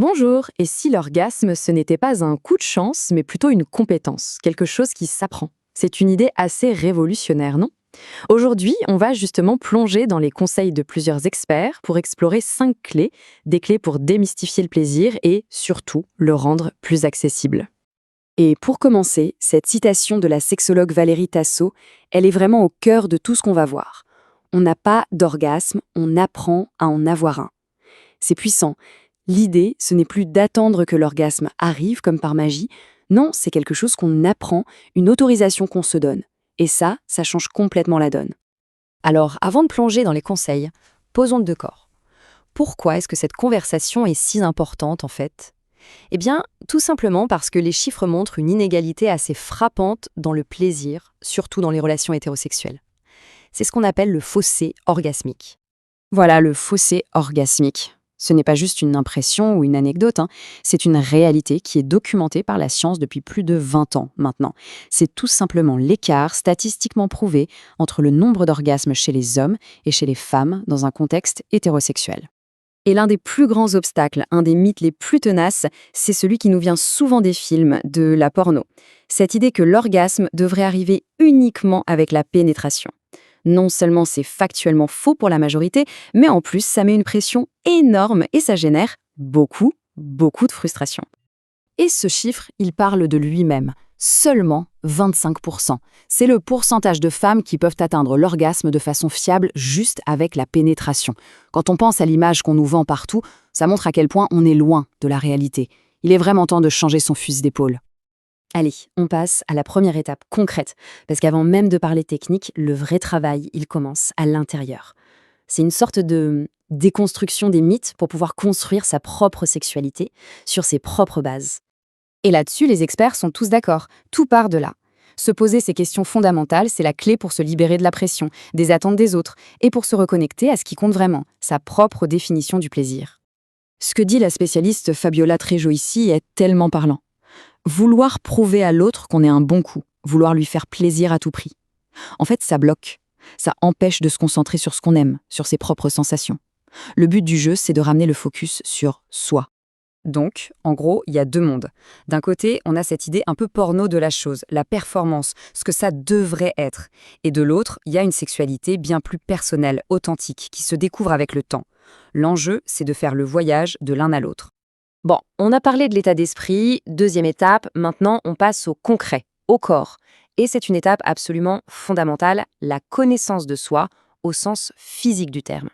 Bonjour, et si l'orgasme, ce n'était pas un coup de chance, mais plutôt une compétence, quelque chose qui s'apprend? C'est une idée assez révolutionnaire, non? Aujourd'hui, on va justement plonger dans les conseils de plusieurs experts pour explorer 5 clés, des clés pour démystifier le plaisir et, surtout, le rendre plus accessible. Et pour commencer, cette citation de la sexologue Valérie Tasso, elle est vraiment au cœur de tout ce qu'on va voir. On n'a pas d'orgasme, on apprend à en avoir un. C'est puissant. L'idée, ce n'est plus d'attendre que l'orgasme arrive comme par magie. Non, c'est quelque chose qu'on apprend, une autorisation qu'on se donne. Et ça change complètement la donne. Alors, avant de plonger dans les conseils, posons le décor. Pourquoi est-ce que cette conversation est si importante en fait? Eh bien, tout simplement parce que les chiffres montrent une inégalité assez frappante dans le plaisir, surtout dans les relations hétérosexuelles. C'est ce qu'on appelle le fossé orgasmique. Voilà, le fossé orgasmique. Ce n'est pas juste une impression ou une anecdote, c'est une réalité qui est documentée par la science depuis plus de 20 ans maintenant. C'est tout simplement l'écart statistiquement prouvé entre le nombre d'orgasmes chez les hommes et chez les femmes dans un contexte hétérosexuel. Et l'un des plus grands obstacles, un des mythes les plus tenaces, c'est celui qui nous vient souvent des films, de la porno. Cette idée que l'orgasme devrait arriver uniquement avec la pénétration. Non seulement c'est factuellement faux pour la majorité, mais en plus ça met une pression énorme et ça génère beaucoup de frustration. Et ce chiffre, il parle de lui-même. Seulement 25%. C'est le pourcentage de femmes qui peuvent atteindre l'orgasme de façon fiable juste avec la pénétration. Quand on pense à l'image qu'on nous vend partout, ça montre à quel point on est loin de la réalité. Il est vraiment temps de changer son fusil d'épaule. Allez, on passe à la première étape concrète, parce qu'avant même de parler technique, le vrai travail, il commence à l'intérieur. C'est une sorte de déconstruction des mythes pour pouvoir construire sa propre sexualité sur ses propres bases. Et là-dessus, les experts sont tous d'accord, tout part de là. Se poser ces questions fondamentales, c'est la clé pour se libérer de la pression, des attentes des autres, et pour se reconnecter à ce qui compte vraiment, sa propre définition du plaisir. Ce que dit la spécialiste Fabiola Trejo ici est tellement parlant. Vouloir prouver à l'autre qu'on est un bon coup, vouloir lui faire plaisir à tout prix. En fait, ça bloque. Ça empêche de se concentrer sur ce qu'on aime, sur ses propres sensations. Le but du jeu, c'est de ramener le focus sur soi. Donc, en gros, il y a deux mondes. D'un côté, on a cette idée un peu porno de la chose, la performance, ce que ça devrait être. Et de l'autre, il y a une sexualité bien plus personnelle, authentique, qui se découvre avec le temps. L'enjeu, c'est de faire le voyage de l'un à l'autre. Bon, on a parlé de l'état d'esprit, deuxième étape, maintenant on passe au concret, au corps. Et c'est une étape absolument fondamentale, la connaissance de soi, au sens physique du terme.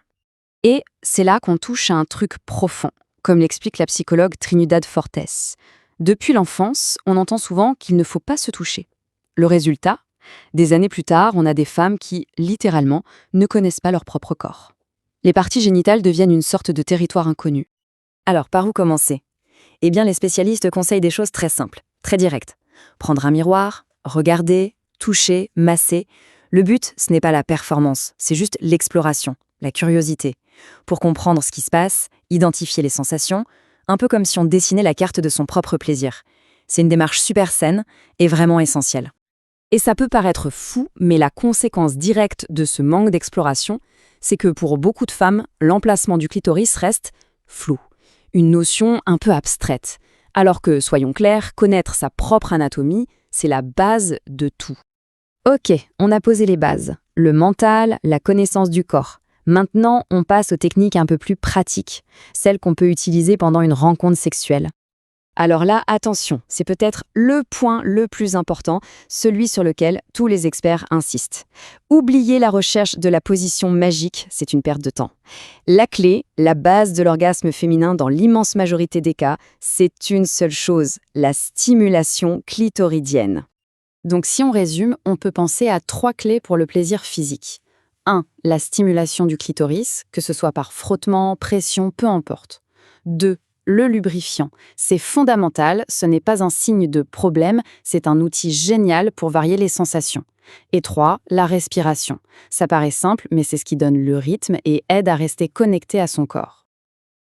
Et c'est là qu'on touche à un truc profond, comme l'explique la psychologue Trinidad Fortes. Depuis l'enfance, on entend souvent qu'il ne faut pas se toucher. Le résultat, des années plus tard, on a des femmes qui, littéralement, ne connaissent pas leur propre corps. Les parties génitales deviennent une sorte de territoire inconnu. Alors, par où commencer? Eh bien, les spécialistes conseillent des choses très simples, très directes. Prendre un miroir, regarder, toucher, masser. Le but, ce n'est pas la performance, c'est juste l'exploration, la curiosité. Pour comprendre ce qui se passe, identifier les sensations, un peu comme si on dessinait la carte de son propre plaisir. C'est une démarche super saine et vraiment essentielle. Et ça peut paraître fou, mais la conséquence directe de ce manque d'exploration, c'est que pour beaucoup de femmes, l'emplacement du clitoris reste flou. Une notion un peu abstraite. Alors que, soyons clairs, connaître sa propre anatomie, c'est la base de tout. Ok, on a posé les bases. Le mental, la connaissance du corps. Maintenant, on passe aux techniques un peu plus pratiques, celles qu'on peut utiliser pendant une rencontre sexuelle. Alors là, attention, c'est peut-être le point le plus important, celui sur lequel tous les experts insistent. Oubliez la recherche de la position magique, c'est une perte de temps. La clé, la base de l'orgasme féminin dans l'immense majorité des cas, c'est une seule chose, la stimulation clitoridienne. Donc si on résume, on peut penser à 3 clés pour le plaisir physique. 1. La stimulation du clitoris, que ce soit par frottement, pression, peu importe. 2. Le lubrifiant. C'est fondamental, ce n'est pas un signe de problème, c'est un outil génial pour varier les sensations. Et 3. La respiration. Ça paraît simple, mais c'est ce qui donne le rythme et aide à rester connecté à son corps.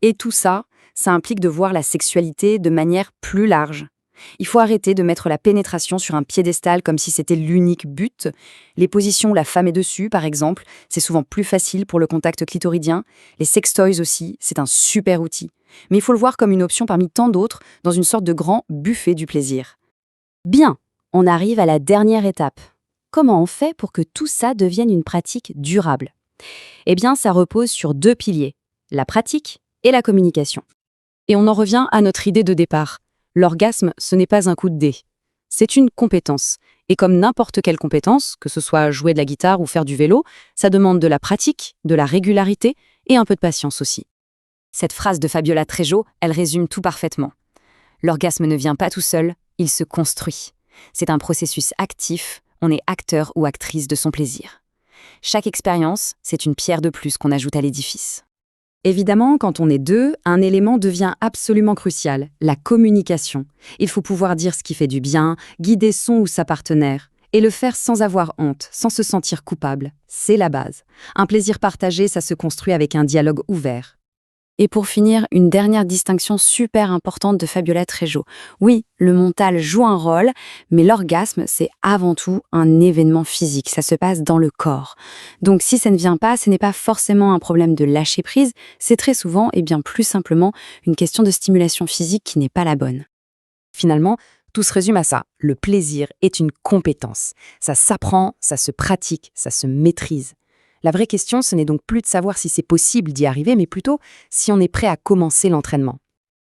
Et tout ça, ça implique de voir la sexualité de manière plus large. Il faut arrêter de mettre la pénétration sur un piédestal comme si c'était l'unique but. Les positions où la femme est dessus, par exemple, c'est souvent plus facile pour le contact clitoridien. Les sextoys aussi, c'est un super outil. Mais il faut le voir comme une option parmi tant d'autres, dans une sorte de grand buffet du plaisir. Bien, on arrive à la dernière étape. Comment on fait pour que tout ça devienne une pratique durable? Eh bien, ça repose sur 2 piliers, la pratique et la communication. Et on en revient à notre idée de départ. L'orgasme, ce n'est pas un coup de dé. C'est une compétence. Et comme n'importe quelle compétence, que ce soit jouer de la guitare ou faire du vélo, ça demande de la pratique, de la régularité et un peu de patience aussi. Cette phrase de Fabiola Trejo, elle résume tout parfaitement. L'orgasme ne vient pas tout seul, il se construit. C'est un processus actif, on est acteur ou actrice de son plaisir. Chaque expérience, c'est une pierre de plus qu'on ajoute à l'édifice. Évidemment, quand on est deux, un élément devient absolument crucial, la communication. Il faut pouvoir dire ce qui fait du bien, guider son ou sa partenaire, et le faire sans avoir honte, sans se sentir coupable. C'est la base. Un plaisir partagé, ça se construit avec un dialogue ouvert. Et pour finir, une dernière distinction super importante de Fabiola Trejo. Oui, le mental joue un rôle, mais l'orgasme, c'est avant tout un événement physique. Ça se passe dans le corps. Donc si ça ne vient pas, ce n'est pas forcément un problème de lâcher prise, c'est très souvent, et bien plus simplement, une question de stimulation physique qui n'est pas la bonne. Finalement, tout se résume à ça. Le plaisir est une compétence. Ça s'apprend, ça se pratique, ça se maîtrise. La vraie question, ce n'est donc plus de savoir si c'est possible d'y arriver, mais plutôt si on est prêt à commencer l'entraînement.